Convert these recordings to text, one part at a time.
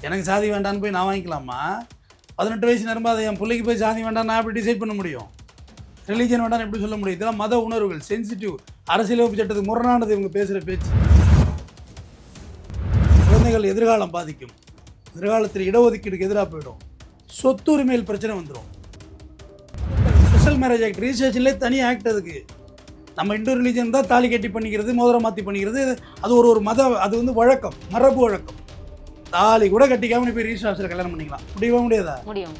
எனக்கு சாதி வேண்டான்னு போய் நான் வாங்கிக்கலாமா? 18 வயசு நிரம்ப அதை என் பிள்ளைக்கு போய் சாதி வேண்டாம் நான் எப்படி டிசைட் பண்ண முடியும்? ரிலீஜன் வேண்டாம்னு எப்படி சொல்ல முடியும்? இதெல்லாம் மத உணர்வுகள், சென்சிட்டிவ், அரசியலமைப்பு சட்டத்துக்கு முரணானது இவங்க பேசுகிற பேச்சு. குழந்தைகள் எதிர்காலம் பாதிக்கும். எதிர்காலத்தில் இடஒதுக்கீடுக்கு எதிராக போயிடும். சொத்துரிமையில் பிரச்சனை வந்துடும். ஸ்பெஷல் மேரேஜ் ஆக்ட் ரிஜிஸ்ட்ரேஷன்லேயே தனி ஆக்ட் அதுக்கு. நம்ம இந்து ரிலீஜன் தான் தாலி கட்டி பண்ணிக்கிறது, மோதிரம் மாற்றி பண்ணிக்கிறது. அது ஒரு மத, அது வந்து வழக்கம், மரபு வழக்கம். தாலி கூட கட்டிக்காம போய் ரிஜிஸ்டர் ஆஃபீஸில் கல்யாணம் பண்ணிக்கலாம். முடியாதா? முடியும்.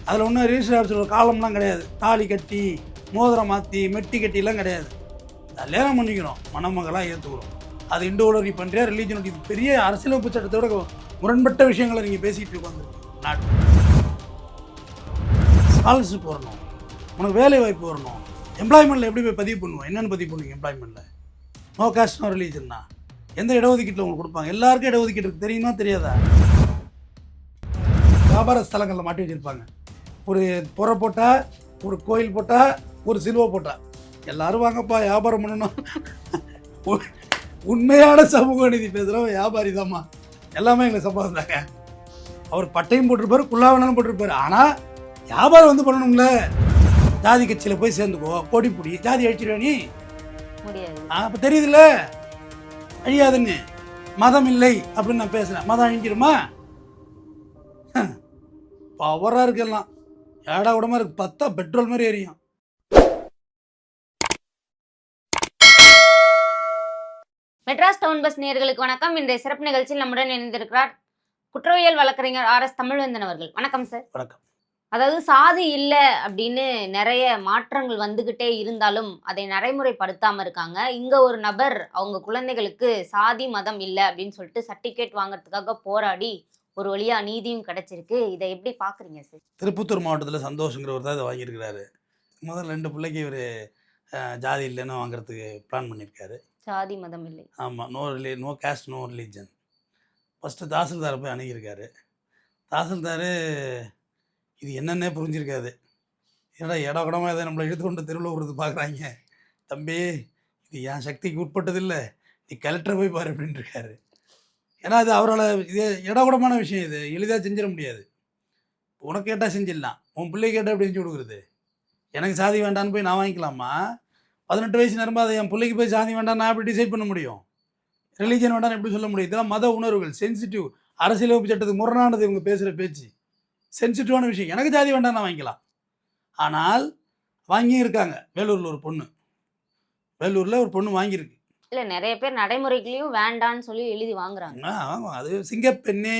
அதில் ஒன்றும் ரிஜிஸ்டர் ஆஃபீஸில் ஒரு காலம்லாம் கிடையாது. தாலி கட்டி மோதிரம் மாற்றி மெட்டி கட்டிலாம் கிடையாது. கல்யாணம் பண்ணிக்கிறோம், மணமகளாக ஏற்றுக்கிறோம். அது இண்டோவில் நீ பண்ணுறியா ரிலீஜன்? இது பெரிய அரசியலமைப்பு சட்டத்தோட முரண்பட்ட விஷயங்களை நீங்கள் பேசிகிட்டு இருக்கோம். நாட்டு ஸ்காலர்ஷிப் வரணும், உனக்கு வேலை வாய்ப்பு வரணும். எம்ப்ளாய்மெண்ட்டில் எப்படி போய் பதிவு பண்ணுவோம்? என்னென்னு பதிவு பண்ணுவீங்க எம்ப்ளாய்மெண்ட்டில்? நோ காஸ்ட் நோ ரிலீஜன் தான். எந்த இடஒதுக்கீட்டில் உங்களுக்கு கொடுப்பாங்க? எல்லாருக்கும் இடஒதுக்கீடு இருக்குது, தெரியுமா தெரியாதா? வியாபார ஸ்தலங்களில் மாட்டி வச்சுருப்பாங்க. ஒரு புற போட்டால், ஒரு கோயில் போட்டால், ஒரு சிலுவை போட்டால் எல்லோரும் வாங்கப்பா வியாபாரம் பண்ணணும். உண்மையான சமூக நீதி பேசுகிறவங்க வியாபாரி தான்மா. எல்லாமே எங்களுக்கு சம்பளம் தாங்க. அவர் பட்டையும் போட்டிருப்பாரு, குள்ளாவனாலும் போட்டிருப்பாரு. ஆனால் வியாபாரம் வந்து பண்ணணும்ல. ஜாதி கட்சியில் போய் சேர்ந்துக்கோ, கோடி பிடி, ஜாதி அழிச்சிருவா நீ? முடியாது. அப்போ தெரியுதுல்ல அழியாதுன்னு. மதம் இல்லை அப்படின்னு நான் பேசுகிறேன், மதம் அழிஞ்சிருமா? பவராக இருக்கலாம், ஏடா உடமா இருக்கு, பார்த்தா பெட்ரோல் மாதிரி எரியும். மெட்ராஸ் டவுன் பஸ் நேயர்களுக்கு வணக்கம். இன்றைய சிறப்பு நிகழ்ச்சியில் நம்முடன் இணைந்திருக்கிறார் குற்றவியல் வழக்கறிஞர் RS தமிழ்வேந்தன் அவர்கள். வணக்கம் சார். வணக்கம். அதாவது சாதி இல்லை அப்படின்னு நிறைய மாற்றங்கள் வந்துகிட்டே இருந்தாலும் அதை நடைமுறைப்படுத்தாம இருக்காங்க. இங்க ஒரு நபர் அவங்க குழந்தைகளுக்கு சாதி மதம் இல்லை அப்படின்னு சொல்லிட்டு சர்டிஃபிகேட் வாங்குறதுக்காக போராடி ஒரு வழியா நீதியும் கிடைச்சிருக்கு. இதை எப்படி பாக்குறீங்க சார்? திருப்பத்தூர் மாவட்டத்தில் சந்தோஷங்கிறவர் தான் இதை வாங்கியிருக்கிறாரு. முதல்ல 2 பிள்ளைக்கு இவர் ஜாதி இல்லைன்னு வாங்குறதுக்கு பிளான் பண்ணியிருக்காரு. சாதி மதம் இல்லை. ஆமாம், no caste no religion. First தாசில்தாரை போய் அணுகியிருக்காரு. தாசில்தார் இது என்னென்னே புரிஞ்சிருக்காது. ஏன்னா இடமா இதை நம்மளை இழுத்து கொண்டு தெருவில் விடுறது பார்க்குறாங்க. தம்பி இது என் சக்திக்கு உட்பட்டதில்லை, நீ கலெக்டரை போய் பாரு அப்படின்ட்டு இருக்காரு. ஏன்னா அது அவரால் இது இடகுடமான விஷயம், இது எளிதாக செஞ்சிட முடியாது. உனக்கு கேட்டால் செஞ்சிடலாம், உன் பிள்ளை கேட்டால் எப்படி செஞ்சு கொடுக்குறது? எனக்கு சாதி வேண்டான்னு போய் நான் வாங்கிக்கலாமா? 18 வயசு நிரம்ப அதை என் பிள்ளைக்கு போய் சாதி வேண்டாம் நான் எப்படி டிசைட் பண்ண முடியும்? ரிலீஜன் வேண்டாம்னு எப்படி சொல்ல முடியும்? இதெல்லாம் மத உணர்வுகள், சென்சிட்டிவ், அரசியலமைப்பு சட்டத்துக்கு முரணானது இவங்க பேசுகிற பேச்சு. சென்சிட்டிவான விஷயம். எனக்கு ஜாதி வேண்டாம் நான் வாங்கிக்கலாம். ஆனால் வாங்கியும் இருக்காங்க. வேலூரில் ஒரு பொண்ணு வாங்கியிருக்கு. இல்லை, நிறைய பேர் நடைமுறைகளையும் வேண்டான்னு சொல்லி எழுதி வாங்குறாங்க. ஆமாம், அது சிங்கப்பெண்ணே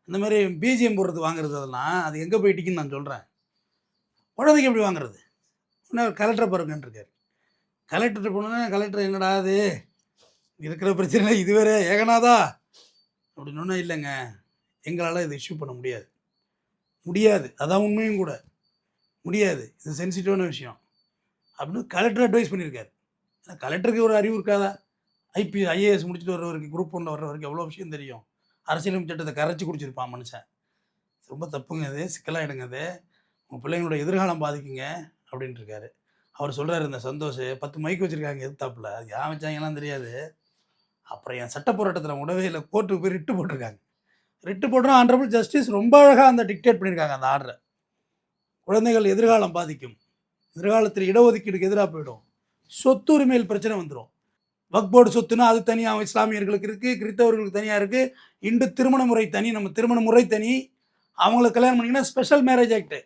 அந்த மாதிரி பிஜிஎம் போடுறது வாங்குறது, அதெல்லாம் அது எங்கே போயிட்டிக்குன்னு நான் சொல்கிறேன். குழந்தைக்கு எப்படி வாங்குறது? இன்னும் கலெக்டரை பாருங்கன்னு இருக்கார். கலெக்டர்கிட்ட போனோன்னா கலெக்டர் என்னடா அது இருக்கிற பிரச்சனை இது வேறு ஏகனாதா அப்படின்னு. இல்லைங்க, எங்களால் இதை இஷ்யூ பண்ண முடியாது, அதான் உண்மையும் கூட, முடியாது, இது சென்சிட்டிவான விஷயம் அப்படின்னு கலெக்டர் அட்வைஸ் பண்ணியிருக்காரு. ஏன்னா கலெக்டருக்கு ஒரு அறிவு இருக்காதா? IAS முடிச்சுட்டு வர்றவருக்கு, குரூப் 1 வர்றவருக்கு எவ்வளோ விஷயம் தெரியும். அரசியலமைப்பு சட்டத்தை கரைச்சி குடிச்சிருப்பான் மனுஷன். ரொம்ப தப்புங்க, அது சிக்கலாகிடுங்க, அது உங்கள் பிள்ளைங்களோட எதிர்காலம் பாதிக்குங்க அப்படின்ட்டு இருக்காரு. அவர் சொல்கிறார், இந்த சந்தோஷ் 10 மைக்கு வச்சுருக்காங்க எதிர்த்தாப்பில், அது ஏன் வச்சாங்கலாம் தெரியாது. அப்புறம் என் சட்ட போராட்டத்தில் உடவே இல்லை, கோர்ட்டுக்கு போய் ரிட்டு போட்டிருக்காங்க. ரிட்டு போட்டோம், ஆனரபிள் ஜஸ்டிஸ் ரொம்ப அழகாக அந்த டிக்டேட் பண்ணியிருக்காங்க அந்த ஆர்டரை. குழந்தைகள் எதிர்காலம் பாதிக்கும். எதிர்காலத்தில் இடஒதுக்கீடுக்கு எதிராக போயிடும். சொத்துரிமையில் பிரச்சனை வந்துடும். வக்ஃப் போர்டு சொத்துனா அது தனியாக இஸ்லாமியர்களுக்கு இருக்குது, கிறிஸ்தவர்களுக்கு தனியாக இருக்குது. இந்து திருமண முறை தனி, நம்ம திருமண முறை தனி. அவங்கள கல்யாணம் பண்ணிங்கன்னா ஸ்பெஷல் மேரேஜ் ஆக்ட்.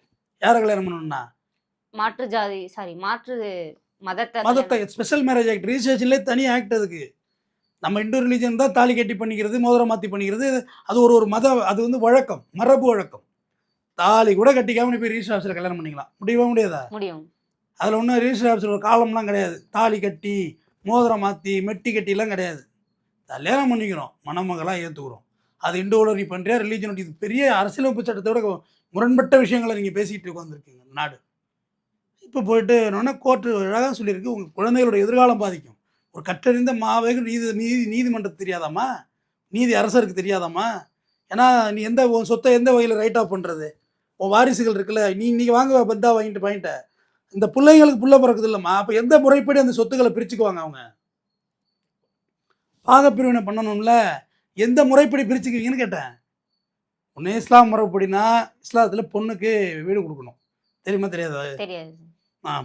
யாரை கல்யாணம் பண்ணணும்னா மாற்று மதத்தை ஸ்பெஷல் மேரேஜ் ஆக்ட் ரிஜிஸ்ட்ரேஷன்லேயே தனி ஆக்ட் அதுக்கு. நம்ம இந்து ரிலீஜன் தான் தாலி கட்டி பண்ணிக்கிறது, மோதிரம் மாற்றி பண்ணிக்கிறது. அது ஒரு மத, அது வந்து வழக்கம், மரபு வழக்கம். தாலி கூட கட்டிக்காம போய் ரிஜிஸ்டர் ஆஃபீஸில் கல்யாணம் பண்ணிக்கலாம். முடியாதா? முடியும். அதில் ஒன்றும் ரிஜிஸ்டர் ஆஃபீஸில் ஒரு காலம்லாம் கிடையாது. தாலி கட்டி மோதிரம் மாற்றி மெட்டி கட்டிலாம் கிடையாது. கல்யாணம் பண்ணிக்கிறோம், மணமகளாக ஏற்றுக்கிறோம். அது இண்டோவில் நீ பண்ணுறியா ரிலீஜன்? இது பெரிய அரசியலமைப்பு சட்டத்தோட முரண்பட்ட விஷயங்களை நீங்கள் பேசிகிட்டு உட்காந்துருக்கீங்க நாடு. இப்போ போயிட்டு என்னன்னா கோர்ட்டு அழகாக சொல்லியிருக்கு, உங்கள் குழந்தைகளோட எதிர்காலம் பாதிக்கும். ஒரு கற்றறிந்த மாவேக நீதிமன்றத்துக்கு தெரியாதாம்மா? நீதி அரசருக்கு தெரியாதாம்மா? ஏன்னா நீ உன் சொத்தை எந்த வகையில் ரைட் ஆஃப் பண்ணுறது? உன் வாரிசுகள் இருக்குல்ல, நீ இன்றைக்கி வாங்க பத்தா வாங்கிட்ட இந்த பிள்ளைங்களுக்கு புள்ள பிறக்குது இல்லைம்மா. அப்போ எந்த முறைப்படி அந்த சொத்துக்களை பிரிச்சுக்குவாங்க? அவங்க பாகப்பிரிவினை பண்ணணும்ல, எந்த முறைப்படி பிரிச்சுக்குவீங்கன்னு கேட்டேன். ஒன்று இஸ்லாம் முறைப்படினா இஸ்லாத்தில் பொண்ணுக்கு வீடு கொடுக்கணும். தெரியுமா தெரியாதா? தெரியாது.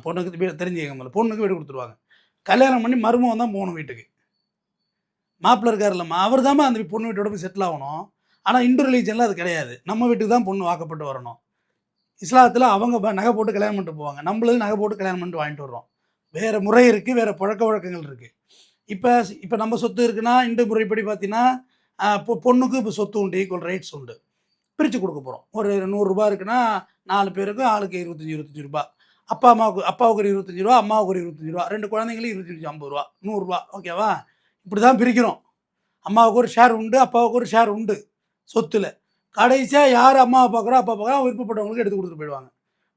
பொண்ணுக்கு வீடு தெரிஞ்சுக்கங்க முதல்ல. பொண்ணுக்கு வீடு கொடுத்துருவாங்க. கல்யாணம் பண்ணி மருமகன் தான் போகணும் வீட்டுக்கு. மாப்பிள்ளை இருக்காருல்லம்மா, அவர் தாம்மா அந்த பொண்ணு வீட்டோட போய் செட்டில் ஆகணும். ஆனால் இந்து ரிலீஜனில் அது கிடையாது. நம்ம வீட்டுக்கு தான் பொண்ணு வாக்கப்பட்டு வரணும். இஸ்லாத்தில் அவங்க நகை போட்டு கல்யாணம் பண்ணிட்டு போவாங்க. நம்மளது நகை போட்டு கல்யாணம் பண்ணிட்டு வாங்கிட்டு வர்றோம். வேறு முறை இருக்குது, வேறு பழக்க வழக்கங்கள் இருக்குது. இப்போ நம்ம சொத்து இருக்குன்னா இந்து முறைப்படி பார்த்தீங்கன்னா பொண்ணுக்கு இப்போ சொத்து உண்டு, ஈக்குவல் ரைட்ஸ் உண்டு. பிரித்து கொடுக்க போகிறோம். ஒரு 100 ரூபா இருக்குன்னா 4 பேருக்கு ஆளுக்கு 25 ரூபா. அப்பாவுக்கு ஒரு 25 ரூபா, அம்மாவுக்கு ஒரு 25 ரூபா, 2 குழந்தைங்களுக்கு 25 50 ரூபா, 100 ரூபா. ஓகேவா? இப்படி தான் பிரிக்கிறோம். அம்மாவுக்கு ஒரு ஷேர் உண்டு, அப்பாவுக்கு ஒரு ஷேர் உண்டு சொத்துல. கடைசியாக யார் அம்மாவை பார்க்குறோ அப்பா பார்க்குறோம், விருப்பப்பட்டவங்களுக்கு எடுத்து கொடுத்துட்டு போயிடுவாங்க.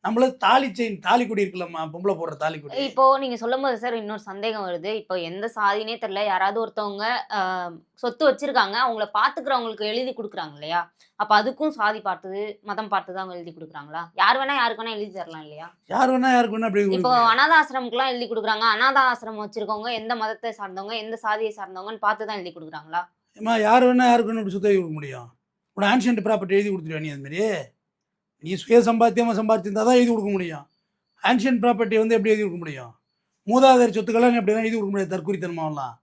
நம்மள தாலி செயின் தாலி கொடி இருக்குல்லம்மா, பொம்பளை போடுற தாலி கொடி. இப்போ நீங்க சொல்லும்போது சார் இன்னொரு சந்தேகம் வருது. இப்போ எந்த சாதினே தெரியல, யாராவது ஒருத்தவங்க சொத்து வச்சிருக்காங்க, அவங்கள பாத்துக்கிறவங்களுக்கு எழுதி கொடுக்குறாங்க இல்லையா? அப்ப அதுக்கும் சாதி பார்த்து மதம் பார்த்து தான் அவங்க எழுதி கொடுக்குறாங்களா? யார் வேணா யாருக்கு வேணா எழுதி தரலாம் இல்லையா? யார் வேணா யாருக்கு வேணா அப்படி இப்போ அனாத ஆசிரமக்குலாம் எழுதி கொடுக்குறாங்க. அனாத ஆசிரமம் வச்சிருக்கவங்க எந்த மதத்தை சார்ந்தவங்க, எந்த சாதியை சார்ந்தவங்கன்னு பார்த்து தான் எழுதி கொடுக்குறாங்களா? ஏம்மா யார் வேணா யாருக்கு வேணா இப்படி சுத்த கொடுக்க முடியும்? உன்னோட ஆன்ஷியன்ட் ப்ராப்பர்ட்டி எழுதி கொடுத்துருவா நீ? அதுமாரி நீ சுய சம்பாத்தியமாக சம்பாதிச்சிருந்தா தான் எழுதி கொடுக்க முடியும். ஆன்ஷியன்ட் ப்ராப்பர்ட்டி வந்து எப்படி எழுதி கொடுக்க முடியும்? மூதாதையர் சொத்துக்கெல்லாம் நீ அப்படி தான் எழுதி கொடுக்க முடியாது, தற்குறித்தனமாகலாம்.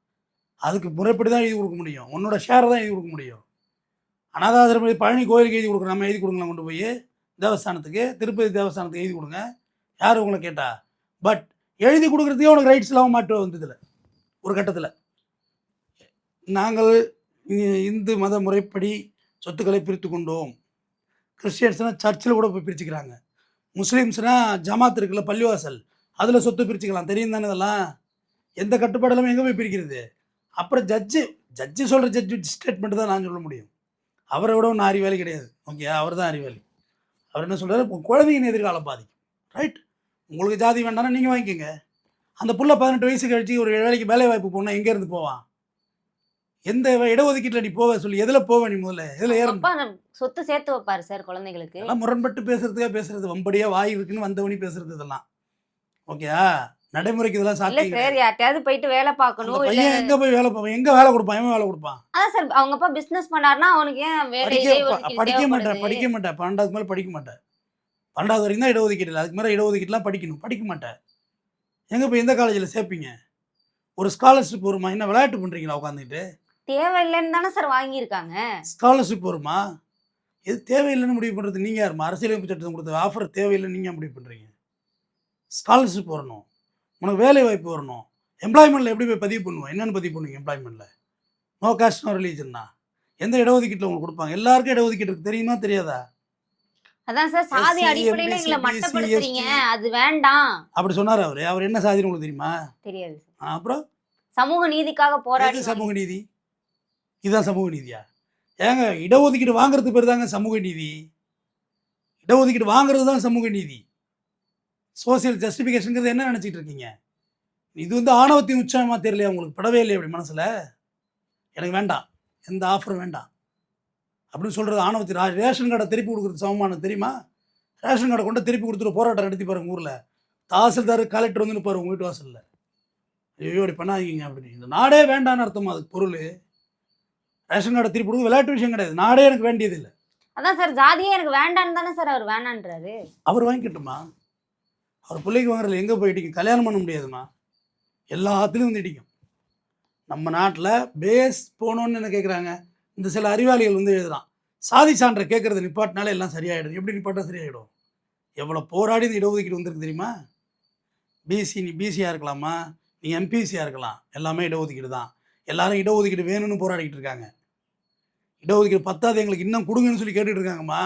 அதுக்கு முறைப்படி தான் எழுதி கொடுக்க முடியும். உன்னோட ஷேரை தான் எழுதி கொடுக்க முடியும். அனாதாசிரம பழனி கோயிலுக்கு எழுதி கொடுக்குறோம், நம்ம எழுதி கொடுக்கலாம். கொண்டு போய் தேவஸ்தானத்துக்கு, திருப்பதி தேவஸ்தானத்துக்கு எழுதி கொடுங்க, யார் உங்களை கேட்டா? பட் எழுதி கொடுக்குறதுக்கே உனக்கு ரைட்ஸ் இல்லாமல் மாட்டு வந்ததில்லை. ஒரு கட்டத்தில் நாங்கள் இந்து மத முறைப்படி சொத்துக்களை பிரித்து கொண்டோம். கிறிஸ்டியன்ஸ்னால் சர்ச்சில் கூட போய் பிரிச்சுக்கிறாங்க. முஸ்லீம்ஸ்னால் ஜமாத் இருக்குல்ல, பள்ளிவாசல், அதில் சொத்து பிரிச்சுக்கலாம். தெரியும் தானே இதெல்லாம்? எந்த கட்டுப்பாடெல்லாம் எங்கே போய் பிரிக்கிறது? அப்புறம் ஜட்ஜு சொல்கிற ஸ்டேட்மெண்ட்டு தான் நான் சொல்ல முடியும். அவரை விட ஒன்றும் அறிவாளி கிடையாது. ஓகே, அவர் தான் அறிவாளி. அவர் என்ன சொல்கிறார்? குழந்தைங்க எதிர்காலம் பாதிக்கும். ரைட், உங்களுக்கு ஜாதி வேண்டாம்னா நீங்கள் வாங்கிக்கோங்க. அந்த புள்ள 18 வயசு கழிச்சு ஒரு வேலைக்கு வேலை வாய்ப்பு போனால் எங்கேருந்து போவான்? எந்த இடஒதுக்கீட்டில் நீ போவ சொல்லி? எதில் போவ நீ? முதல்ல எதில் ஏறணும்? சொத்து சேர்த்து வைப்பாரு சார் குழந்தைகளுக்கு. எல்லாம் முரண்பட்டு பேசுறது, வம்படியா வாய் இருக்குன்னு வந்தவனி பேசுறது இதெல்லாம். ஓகே, நடைமுறைக்கு இதெல்லாம் சாத்தியம் சார். யார்ட்டையாவது போயிட்டு வேலை பார்க்கணும். பையன் எங்க போய் வேலை பார்ப்பான்? எங்க வேலை கொடுப்பான்? எவன் வேலை கொடுப்பான்? அதான் சார், அவங்க அப்பா பிசினஸ் பண்ணாருன்னா அவனுக்கு ஏன் வேலை? படிக்க மாட்டேன் 12வது மேலே படிக்க மாட்டேன். 12வது வரைக்கும் தான் இடஒதுக்கீடு இல்லை. அதுக்கு மேலே இடஒதுக்கீடுலாம் படிக்க மாட்டேன். எங்க போய் எந்த காலேஜில் சேர்ப்பீங்க? ஒரு ஸ்காலர்ஷிப் வருமா? என்ன விளையாட்டு பண்றீங்களா உட்காந்துக்கிட்டு? தேவையில்லைன்னு தானே சார் வாங்கியிருக்காங்க. ஸ்காலர்ஷிப் வருமா? எது தேவையில்லைன்னு முடிவு பண்ணுறது நீங்கள் யாருமா? அரசியலமைப்பு சட்டத்தை கொடுத்த ஆஃபர் தேவையில்லைன்னு நீங்கள் முடிவு பண்ணுறீங்க. ஸ்காலர்ஷிப் வரணும், உனக்கு வேலை வாய்ப்பு வரணும். எம்ப்ளாய்மெண்ட்டில் எப்படி போய் பதிவு பண்ணுவோம்? என்னென்னு பதிவு பண்ணுவீங்க எம்ப்ளாய்மெண்ட்டில்? நோ காஸ்ட் நோ ரிலீஜன்னா எந்த இடஒதுக்கீட்டில் உங்களுக்கு கொடுப்பாங்க? எல்லாருக்கும் இடஒதுக்கீடு இருக்கு, தெரியுமா தெரியாதா? அதான் சார், சாதி அடிப்படையில் எங்களை மட்டப்படுத்துறீங்க, அது வேண்டாம் அப்படி சொன்னார் அவர். அவர் என்ன சாதின்னு உங்களுக்கு தெரியுமா? தெரியாது. அப்புறம் சமூக நீதிக்காக போராடி. சமூக நீதி இதுதான் சமூக நீதியா? ஏங்க, இடஒதுக்கீடு வாங்குறது பேர் தாங்க சமூக நீதி. இடஒதுக்கீடு வாங்குறது தான் சமூக நீதி. சோசியல் ஜஸ்டிஃபிகேஷனுங்கிறது என்ன நினச்சிட்டு இருக்கீங்க? இது வந்து ஆணவத்தின் உச்சமாக தெரியலையா உங்களுக்கு? படவே இல்லையா அப்படி மனசில்? எனக்கு வேண்டாம், எந்த ஆஃபரும் வேண்டாம் அப்படின்னு சொல்கிறது ஆணவத்தின். ரேஷன் கார்டை திருப்பி கொடுக்குறது சமமானது தெரியுமா? ரேஷன் கார்டை கொண்டு திருப்பி கொடுத்துட்டு போராட்டம் நடத்தி பாருங்க ஊரில். தாசில்தார் கலெக்டர் வந்து நிற்பாரு உங்கள் வீட்டு வாசலில். ஐயோ இப்படி பண்ணாதீங்க அப்படின்னு. இந்த நாடே வேண்டான்னு அர்த்தமா? அதுக்கு பொருள் ரேஷன் கார்டை திருப்பி கொடுக்க விளையாட்டு விஷயம் கிடையாது. நாடே எனக்கு வேண்டியது இல்லை. அதான் சார், ஜாதியே எனக்கு வேண்டான்னு தானே சார் அவர் வேணான்றாரு. அவர் வாங்கிக்கட்டுமா? அவர் பிள்ளைக்கு வாங்குறதுல எங்கே போய் இடிக்கும்? கல்யாணம் பண்ண முடியாதுமா? எல்லாத்துலேயும் வந்து இடிக்கும். நம்ம நாட்டில் பேஸ் போகணுன்னு என்ன கேட்குறாங்க? இந்த சில அறிவாளிகள் வந்து எழுதுறான், சாதி சான்றை கேட்குறது நிப்பாட்டினாலே எல்லாம் சரியாயிடும். எப்படி நிப்பாட்டா சரியாயிடும்? எவ்வளோ போராடி இந்த இடஒதுக்கீடு வந்திருக்கு தெரியுமா? நீ பிசியாக இருக்கலாமா, நீ எம்பிசியாக இருக்கலாம், எல்லாமே இடஒதுக்கீடு தான். எல்லாரும் இடஒதுக்கீடு வேணும்னு போராடிக்கிட்டு இருக்காங்க. இடஒதுக்கீடு பத்தாது எங்களுக்கு இன்னும் கொடுங்கன்னு சொல்லி கேட்டுட்டு இருக்காங்கம்மா.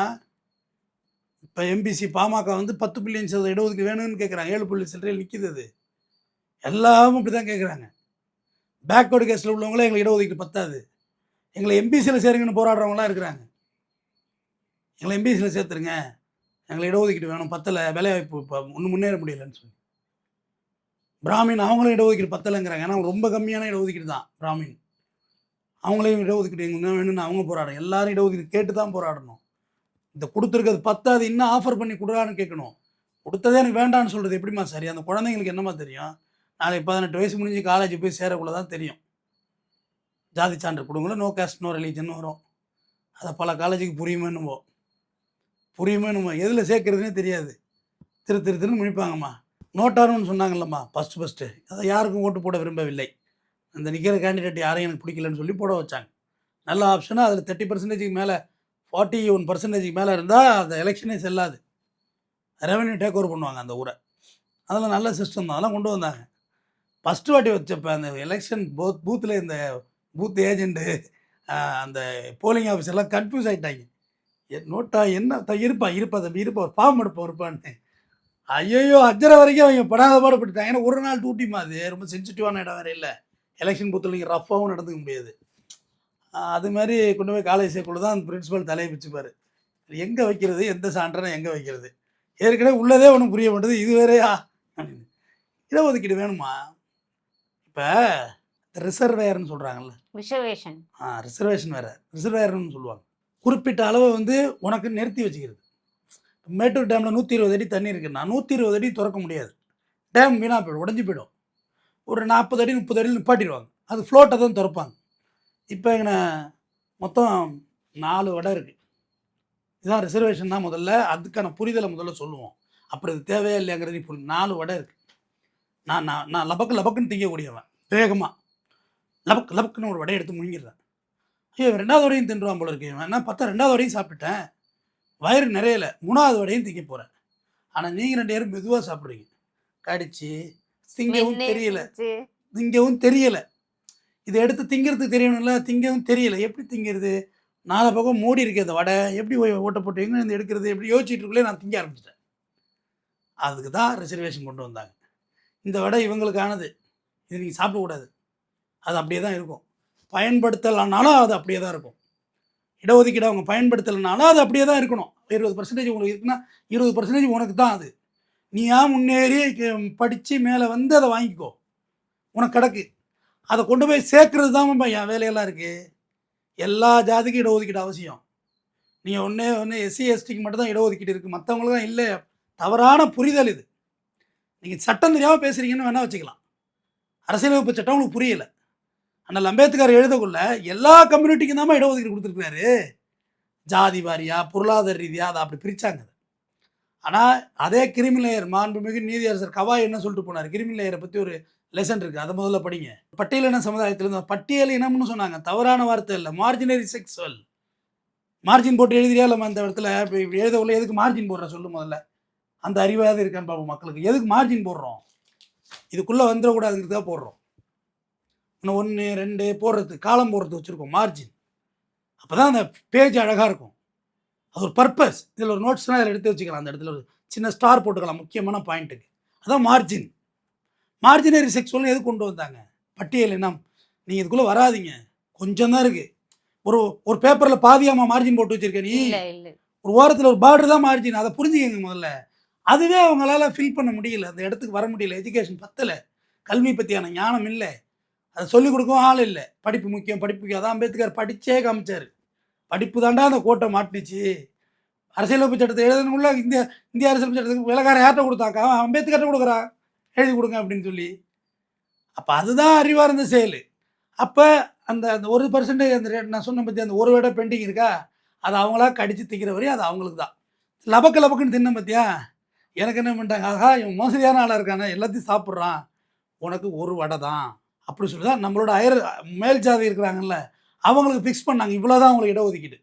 இப்போ எம்பிசி பாமக வந்து 10 பில்லியன் இடஒதுக்கீடு வேணும்னு கேட்குறாங்க. 7 புள்ளி சில்லறையில் நிற்கிது. அது எல்லாரும் அப்படி தான் கேட்குறாங்க. பேக்வர்டு கேஸில் உள்ளவங்களே எங்களுக்கு இடஒதுக்கீடு பத்தாது, எங்களை எம்பிசியில் சேருங்கன்னு போராடுறவங்களாம் இருக்கிறாங்க. எங்களை எம்பிசியில் சேர்த்துருங்க, எங்களை இடஒதுக்கீடு வேணும், பத்தலை, வேலைவாய்ப்பு இப்போ ஒன்றும் முன்னேற முடியலைன்னு சொல்லி. பிராமின் அவங்களும் இடஒதுக்கீடு பத்தலைங்கிறாங்க. ஏன்னா ரொம்ப கம்மியான இடஒதுக்கீடு தான் பிராமின். அவங்களையும் இடஒதுக்கீடு எங்களுக்கு வேணும்னு அவங்க போராடும். எல்லாரும் இடஒதுக்கீடு கேட்டு தான் போராடணும். இந்த கொடுத்துருக்கிறது பத்தாது, இன்னும் ஆஃபர் பண்ணி கொடுறான்னு கேட்கணும். கொடுத்ததே எனக்கு வேண்டான்னு சொல்கிறது எப்படிமா சரி? அந்த குழந்தைங்களுக்கு என்னமா தெரியும்? நாளைக்கு 18 வயசு முடிஞ்சு காலேஜ் போய் சேரக்குள்ள தான் தெரியும். ஜாதி சான்று கொடுங்களோ, நோ காஸ்ட் நோ ரிலீஜன் வரும். அதை பல காலேஜுக்கு புரியுமேனுமோ எதில் சேர்க்கறதுனே தெரியாது. திருன்னு முழிப்பாங்கம்மா. நோட்டாருன்னு சொன்னாங்கல்லம்மா ஃபஸ்ட்டு அதை யாருக்கும் ஓட்டு போட விரும்பவில்லை. அந்த நிற்கிற கேண்டிடேட் யாரையும் எனக்கு பிடிக்கலன்னு சொல்லி போட வச்சாங்க. நல்ல ஆப்ஷனாக அதில் 30% மேலே 41% மேலே இருந்தால் அந்த எலெக்ஷனே செல்லாது. ரெவன்யூ டேக் ஓவர் பண்ணுவாங்க அந்த ஊரை. அதெல்லாம் நல்ல சிஸ்டம் தான், அதெல்லாம் கொண்டு வந்தாங்க. ஃபஸ்ட்டு வாட்டி வச்சப்போ அந்த எலெக்ஷன் பூத்தில் இந்த பூத் ஏஜெண்ட்டு அந்த போலிங் ஆஃபீஸர்லாம் கன்ஃபியூஸ் ஆகிட்டாங்க. நோட்டா என்ன இருப்பா தம்பி இருப்பா ஒரு ஃபார்ம் எடுப்போம் இருப்பான்னு. ஐயோ 5:30 வரைக்கும் அவங்க படாத பாடுபட்டுட்டாங்க. ஏன்னா ஒரு நாள் டூட்டிமா, அது ரொம்ப சென்சிட்டிவான இடம் வேறு இல்லை. எலெக்ஷன் பூத்தில் நீங்கள் ரஃப்பாகவும் நடந்துக்க முடியாது. அது மாதிரி கொண்டு போய் காலேஜ் சேர்க்குள்ள தான் அந்த பிரின்ஸிபல் தலையை பிச்சுப்பார். எங்கே வைக்கிறது, எந்த சான்றனை எங்கே வைக்கிறது, ஏற்கனவே உள்ளதே ஒன்றும் புரிய மாட்டேது, இது வேறையா அப்படின்னு. இடஒதுக்கீடு வேணுமா? இப்போ ரிசர்வேயர்னு சொல்கிறாங்கல்ல, ரிசர்வேஷன் வேறு, ரிசர்வேயர்னு சொல்லுவாங்க. குறிப்பிட்ட அளவை வந்து உனக்கு நிறுத்தி வச்சுக்கிறது. மேட்டூர் டேமில் 120 அடி தண்ணி இருக்குன்னா 120 அடி திறக்க முடியாது. டேம் வீணாக போயிடும், உடஞ்சி போயிடும். ஒரு 40 அடி 30 அடி நிப்பாட்டிடுவாங்க. அது ஃப்ளோட்டை தான் திறப்பாங்க. இப்போ எங்கே மொத்தம் 4 வடை இருக்குது. இதுதான் ரிசர்வேஷன் தான். முதல்ல அதுக்கான புரிதலை முதல்ல சொல்லுவோம். அப்படி இது தேவையா இல்லையாங்கிறது புரியும். 4 வடை இருக்குது. நான் லபக்குன்னு திங்கக்கூடியவன். வேகமாக லபக்குன்னு ஒரு வடையை எடுத்து முழுங்கிடுறேன். ஐயோ 2வது வடையும் தின்றுவான் போல இருக்கு. நான் பார்த்தா 2வது வடையும் சாப்பிட்டுட்டேன், வயிறு நிறையலை, 3வது வடையும் திங்க போகிறேன். ஆனால் நீங்கள் 2 பேரும் மெதுவாக சாப்பிட்றீங்க. கடிச்சு திங்கவும் தெரியலை. இதை எடுத்து திங்கிறதுக்கு தெரியணும்ல, திங்கவும் தெரியலை. எப்படி திங்கிறது? 4 பக்கம் மூடி இருக்கு அந்த வடை, எப்படி ஓட்ட போட்டு எங்கே இருந்து எடுக்கிறது, எப்படி யோசிச்சுட்டு இருக்குள்ளே நான் திங்க ஆரம்பிச்சிட்டேன். அதுக்கு தான் ரிசர்வேஷன் கொண்டு வந்தாங்க. இந்த வடை இவங்களுக்கானது, இது நீங்கள் சாப்பிடக்கூடாது, அது அப்படியே தான் இருக்கும். பயன்படுத்தலைனாலும் அது அப்படியே தான் இருக்கும். இடஒதுக்கீடு அவங்க பயன்படுத்தலைனாலும் அது அப்படியே தான் இருக்கணும். 20% உங்களுக்கு இருக்குன்னா 20% உனக்கு தான். அது நீ முன்னேறி படித்து மேலே வந்து அதை வாங்கிக்கோ, உனக்கு கிடக்கு. அதை கொண்டு போய் சேர்க்கறது தான் என் வேலையெல்லாம் இருக்குது. எல்லா ஜாதிக்கும் இடஒதுக்கீடு அவசியம். நீங்கள் ஒன்று எஸ்சி எஸ்டிக்கு மட்டும் தான் இடஒதுக்கீடு இருக்குது, மற்றவங்களுக்கு தான் இல்லை. தவறான புரிதல் இது. நீங்கள் சட்டம் தெரியாமல் பேசுகிறீங்கன்னு வேணால் வச்சுக்கலாம். அரசியலமைப்பு சட்டம் உங்களுக்கு புரியலை. ஆனால் அம்பேத்கர் எழுதக்குள்ள எல்லா கம்யூனிட்டிக்கும் தான் இடஒதுக்கீடு கொடுத்துருக்காரு. ஜாதி வாரியாக பொருளாதார ரீதியாக அதை அப்படி பிரித்தாங்க. ஆனால் அதே கிரிமினல் மாண்புமிகு நீதியரசர் கவாய் என்ன சொல்லிட்டு போனார், கிரிமினல் பற்றி ஒரு லெசன் இருக்குது, அதை முதல்ல படிங்க. பட்டியலின சமுதாயத்திலிருந்து பட்டியல் இனம்னு சொன்னாங்க, தவறான வார்த்தை இல்லை, மார்ஜினரி செக்ஸுவல். மார்ஜின் போட்டு எழுதிரியா இல்லை அந்த இடத்துல இப்படி எழுதக்குள்ள எதுக்கு மார்ஜின் போடுற சொல்லு முதல்ல. அந்த அறிவாவது இருக்கான்னு பார்ப்போம் மக்களுக்கு. எதுக்கு மார்ஜின் போடுறோம்? இதுக்குள்ளே வந்துடக்கூடாதுங்கிறதுக்காக போடுறோம். இன்னும் 1 2 போடுறது, காலம் போடுறது வச்சுருக்கோம் மார்ஜின். அப்போ தான் அந்த பேஜ் அழகாக இருக்கும். அது ஒரு பர்பஸ். இதில் ஒரு நோட்ஸ்னால் இதில் எடுத்து வச்சுக்கலாம். அந்த இடத்துல ஒரு சின்ன ஸ்டார் போட்டுக்கலாம் முக்கியமான பாயிண்ட்டுக்கு. அதான் மார்ஜின். மார்ஜினரி செக்ஸுவல்னு எது கொண்டு வந்தாங்க? பட்டியல் இனம். நீங்கள் இதுக்குள்ளே வராதிங்க, கொஞ்சம் தான் இருக்குது. ஒரு பேப்பரில் பாதியாமா மார்ஜின் போட்டு வச்சுருக்க நீ, ஒரு ஓரத்தில் ஒரு பார்டர் தான் மார்ஜின். அதை புரிஞ்சுக்கங்க முதல்ல. அதுவே அவங்களால ஃபில் பண்ண முடியல, அந்த இடத்துக்கு வர முடியல. எஜுகேஷன் பத்தலை, கல்வி பற்றியான ஞானம் இல்லை, அதை சொல்லிக் கொடுக்கவும் ஆள் இல்லை. படிப்பு முக்கியம், படிப்பு முக்கியம். அதான் அம்பேத்கர் படித்தே காமிச்சார். படிப்பு தாண்டா அந்த கோட்டை மாட்டிச்சு. அரசியலமைப்பு சட்டத்தை எழுதணும்ல, இந்திய அரசியலமைப்பு சட்டத்துக்கு விலகாரம் யார்கிட்ட கொடுத்தாக்கா? அம்பேத்கர்ட்ட கொடுக்குறா, எழுதி கொடுங்க அப்படின்னு சொல்லி. அப்போ அதுதான் அறிவார்ந்த செயல். அப்போ அந்த 1% அந்த நான் சொன்ன பற்றி அந்த ஒரு விட பெண்டிங் இருக்கா, அதை அவங்களா கடிச்சு திங்கிற வரையும் அது அவங்களுக்கு தான். லபக்குன்னு தின்ன பற்றியா, எனக்கு என்ன பண்ணிட்டாங்க, ஆகா இவன் மோசடியான ஆளாக இருக்கானே, எல்லாத்தையும் சாப்பிட்றான், உனக்கு ஒரு வடை தான் அப்படி சொல்லி தான் நம்மளோட மேல் ஜாதி இருக்கிறாங்கல்ல அவங்களுக்கு ஃபிக்ஸ் பண்ணாங்க. இவ்வளோதான் அவங்களுக்கு இடஒதுக்கீடு,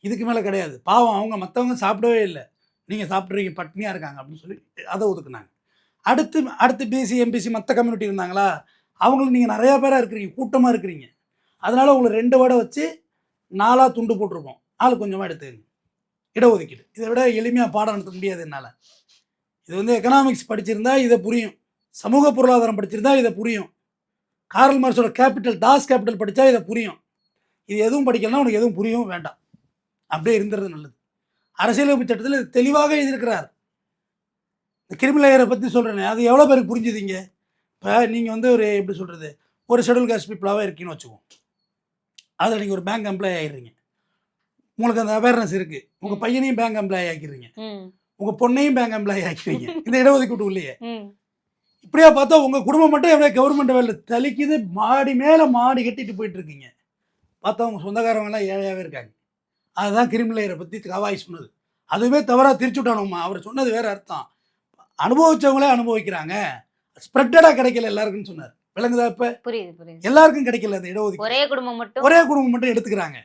இதுக்கு மேலே கிடையாது. பாவம் அவங்க மற்றவங்க சாப்பிடவே இல்லை, நீங்கள் சாப்பிட்றீங்க பட்னியாக இருக்காங்க அப்படின்னு சொல்லி அதை ஒதுக்குனாங்க. அடுத்து பிசி எம்பிசி மற்ற கம்யூனிட்டி இருந்தாங்களா, அவங்களுக்கு நீங்கள் நிறையா பேராக இருக்கிறீங்க, கூட்டமாக இருக்கிறீங்க. அதனால் உங்களுக்கு 2 வடை வச்சு 4 துண்டு போட்டிருக்கோம், ஆள் கொஞ்சமாக எடுத்துக்கங்க. இடஒதுக்கீடு இதை விட எளிமையாக பாடம் நடத்த முடியாது என்னால். இது வந்து எக்கனாமிக்ஸ் படிச்சிருந்தா இதை புரியும், சமூக பொருளாதாரம் படிச்சிருந்தா இதை புரியும், கார்ல் மார்க்ஸோட கேபிட்டல் டாஸ் கேபிட்டல் படித்தா இதை புரியும். இது எதுவும் படிக்கலன்னா உனக்கு எதுவும் புரியவும் வேண்டாம், அப்படியே இருந்துறது நல்லது. அரசியலமைப்பு சட்டத்தில் இது தெளிவாக எழுதியிருக்கிறார். இந்த கிரிமினல் பற்றி சொல்கிறேன், அது எவ்வளோ பேருக்கு புரிஞ்சுதிங்க? இப்போ நீங்கள் வந்து ஒரு எப்படி சொல்கிறது, ஒரு ஷெட்யூல் காஸ்ட் பீப்புளாகவே இருக்கீங்கன்னு வச்சுக்கோங்க. அதில் நீங்கள் ஒரு பேங்க் எம்ப்ளாயி ஆகிடுறீங்க, உங்களுக்கு அந்த அவேர்னஸ் இருக்குது, உங்கள் பையனையும் பேங்க் எம்ப்ளாயி ஆக்கிடுறீங்க, உங்கள் பொண்ணையும் பேங்க் எம்ப்ளாயி ஆக்கிடுவீங்க இந்த இடஒதுக்கீட்டு இல்லையே. இப்படியா பார்த்தா உங்கள் குடும்பம் மட்டும் எவ்வளோ கவர்மெண்ட் வேலை தலிக்குது, மாடி மேலே மாடி கட்டிட்டு போயிட்டு இருக்கீங்க. பார்த்தா உங்கள் சொந்தக்காரவங்களாம் ஏழையாகவே இருக்காங்க. அதுதான் கிரிமினல் பற்றி கவாய் சொன்னது. அதுவே தவறாக திரிச்சு விட்டானுமா. அவர் சொன்னது வேற அர்த்தம். அனுபவிச்சவங்களே அனுபவிக்கிறாங்க. ஸ்ப்ரெட்டடாக கிடைக்கல எல்லாருக்குன்னு சொன்னார். விளங்குதா? இப்போ புரியுது புரியுது. எல்லாருக்கும் கிடைக்கல அந்த இடஒதுக்கீடு. ஒரே குடும்பம் மட்டும் ஒரே குடும்பம் மட்டும் எடுத்துக்கிறாங்க.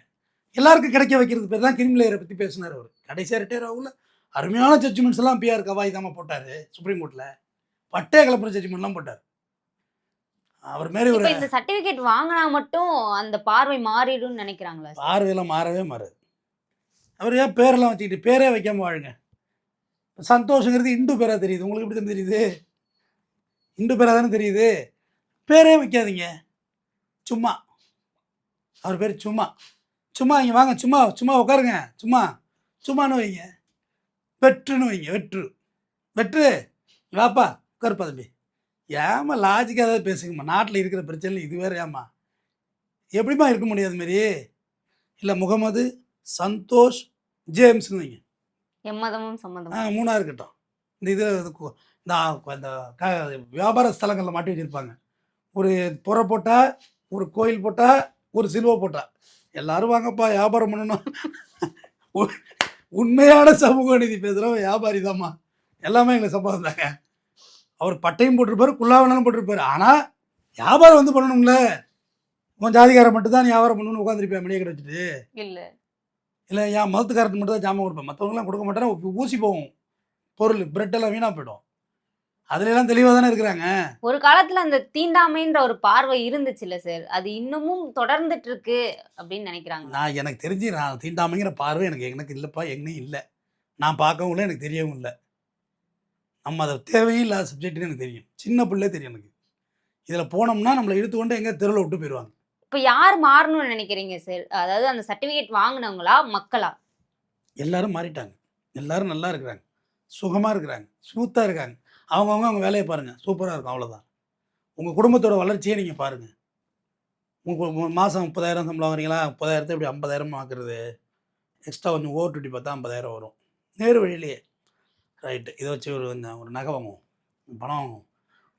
எல்லாருக்கும் கிடைக்க வைக்கிறது பேர் தான் கிரிமினல் பற்றி பேசினார் அவர். கடைசியாக ரிட்டையர் ஆகல அருமையான ஜட்ஜ்மெண்ட்ஸ் எல்லாம் பிஆர் கவாய் தாம போட்டார் சுப்ரீம் கோர்ட்டில். பட்டே கலப்புற ஜட்ஜ்மெண்ட்லாம் போட்டார். அவர் மாரி ஒரு இப்ப இந்த சர்டிபிகேட் வாங்கினா மட்டும் அந்த பார்வை மாறிடும்னு நினைக்கிறாங்களா சார்? பார்வையெல்லாம் மாறவே மாறாது. அவர் ஏன் பேரெல்லாம் வச்சுக்கிட்டு பேரே வைக்காம வாழுங்க. சந்தோஷங்கிறது இந்து பேரா தெரியுது. உங்களுக்கு எப்படி தான் தெரியுது? இந்து பேரா தானே தெரியுது. பேரே வைக்காதீங்க. சும்மா அவர் பேர் சும்மா. சும்மா இங்கே வாங்க, சும்மா சும்மா உட்காருங்க, சும்மா சும்மான்னு வைங்க. வெற்றுன்னு வைங்க. வெற்று வெற்று வாப்பா உட்காருப்பா தம்பி. ஏமா லாஜிக்காக ஏதாவது பேசுங்கம்மா. நாட்டில் இருக்கிற பிரச்சனை இது வேறு. ஏம்மா எப்படிமா இருக்க முடியாது மாரி? இல்லை முகமது சந்தோஷ் ஜேம்ஸ்னு வைங்க. எம்மதமும் சம்மதமும். மூணாக இருக்கட்டும். இந்த இது இந்த வியாபார ஸ்தலங்களில் மாட்டி வச்சுருப்பாங்க. ஒரு புறை போட்டால், ஒரு கோயில் போட்டால், ஒரு சிலுவை போட்டால் எல்லாரும் வாங்கப்பா வியாபாரம் பண்ணணும். உண்மையான சமூக நீதி பேசுகிறவன் வியாபாரி தான்மா. எல்லாமே எங்களுக்கு சம்பளம் தாங்க. அவர் பட்டையும் போட்டிருப்பாரு, குல்லாவனாலும் போட்டிருப்பாரு. ஆனால் வியாபாரம் வந்து பண்ணணும்ல. உன் ஜாதிகாரம் மட்டும்தான் நீ வியாபாரம் பண்ணணும்னு உட்காந்துருப்பேன் மளிகை கடை வச்சுட்டு. இல்லை என் மதத்துக்காரத்துக்கு மட்டும் தான் ஜாமான் கொடுப்பேன். மற்றவங்களாம் கொடுக்க மாட்டேன்னா ஊசி போகும் பொருள். பிரெட்டெல்லாம் வீணாக போயிடும். அதுலலாம் தெளிவாக தானே இருக்கிறாங்க. ஒரு காலத்துல அந்த தீண்டாமைன்ற ஒரு பார்வை இருந்துச்சுல்ல சார், அது இன்னமும் தொடர்ந்துட்டு இருக்கு அப்படின்னு நினைக்கிறாங்க. நான் எனக்கு தெரிஞ்சு நான் தீண்டாமைங்கிற பார்வை எனக்கு இல்லைப்பா. எங்கேயும் இல்லை. நான் பார்க்கவும் இல்லை, எனக்கு தெரியவும் இல்லை. நம்ம அதை தேவையும் இல்லாத சப்ஜெக்ட்னு எனக்கு தெரியும். சின்ன பிள்ளை தெரியும் எனக்கு. இதில் போனோம்னா நம்மளை இழுத்து கொண்டு எங்கே தெருவில் விட்டு போயிடுவாங்க. இப்போ யார் மாறணும்னு நினைக்கிறீங்க சார்? அதாவது அந்த சர்டிஃபிகேட் வாங்கினவங்களா மக்களா? எல்லாரும் மாறிட்டாங்க. எல்லாரும் நல்லா இருக்கிறாங்க, சுகமாக இருக்கிறாங்க, ஸ்மூத்தாக இருக்காங்க. அவங்கவுங்க அவங்க வேலையை பாருங்கள், சூப்பராக இருக்கும். அவ்வளோதான். உங்கள் குடும்பத்தோட வளர்ச்சியை நீங்கள் பாருங்கள். உங்கள் மாதம் 30,000 சம்பளம் வாங்குறீங்களா? 30,000 இப்படி 50,000 ஆக்குறது. எக்ஸ்ட்ரா கொஞ்சம் ஓவர் டியூட்டி பார்த்தா 50,000 வரும். நேரு வழியிலேயே ரைட்டு. இதை வச்சு ஒரு நகை வாங்குவோம், பணம் வாங்குவோம்,